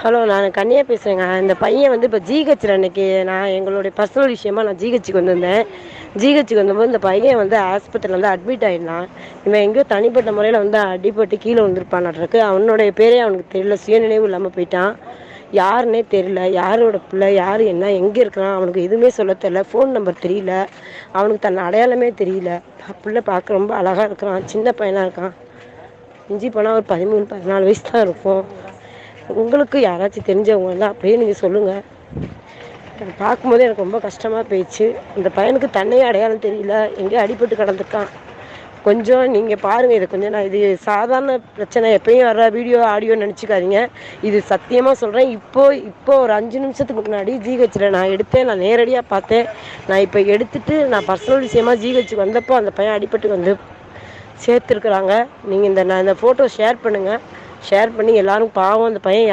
Hello, நான் கன்னியா பேசுகிறேங்க. இந்த பையன் வந்து இப்போ ஜிஹெச்சில் அன்றைக்கி நான் எங்களுடைய பர்சனல் விஷயமா நான் ஜிஹெச்சுக்கு வந்திருந்தேன். ஜிஹெச்சுக்கு வந்தபோது இந்த பையன் வந்து ஆஸ்பத்திரியில் வந்து அட்மிட் ஆகிடலாம். இவன் எங்கேயோ தனிப்பட்ட முறையில் வந்து அடிபட்டு கீழே விழுந்திருப்பானாட்ருக்கு. அவனுடைய பேரே அவனுக்கு தெரியல, சுயநினைவு இல்லாமல் போயிட்டான். யாருன்னே தெரியல, யாரோட பிள்ளை, யார் என்ன, எங்கே இருக்கிறான், அவனுக்கு எதுவுமே சொல்ல தெரியல. ஃபோன் நம்பர் தெரியல, அவனுக்கு தன் அடையாளமே தெரியல. பிள்ளை பார்க்க ரொம்ப அழகாக இருக்கிறான், சின்ன பையனாக இருக்கான். மிஞ்சி போனால் ஒரு 13, 14 வயசு தான் இருக்கும். உங்களுக்கு யாராச்சும் தெரிஞ்சவங்க எல்லாம் அப்படியே நீங்கள் சொல்லுங்கள். அதை பார்க்கும்போது எனக்கு ரொம்ப கஷ்டமாக போயிடுச்சு. இந்த பையனுக்கு தன்னையே அடையாளம் தெரியல, எங்கேயோ அடிபட்டு கிடந்துருக்கான். கொஞ்சம் நீங்கள் பாருங்கள். இதை கொஞ்சம் நான் இது சாதாரண பிரச்சனை, எப்பயும் வர்ற வீடியோ ஆடியோ நினச்சிக்காதீங்க. இது சத்தியமாக சொல்கிறேன். இப்போ ஒரு 5 நிமிஷத்துக்கு முன்னாடி ஜிஹெச்சில் நான் எடுத்தேன். நான் நேரடியாக பார்த்தேன். நான் இப்போ எடுத்துகிட்டு நான் பர்சனல் விஷயமா ஜிஹெச்சுக்கு வந்தப்போ அந்த பையன் அடிபட்டு வந்து சேர்த்துருக்குறாங்க. நீங்கள் நான் இந்த ஃபோட்டோ ஷேர் பண்ணுங்கள். ஷேர் பண்ணி எல்லோரும் பாவம் அந்த பையன்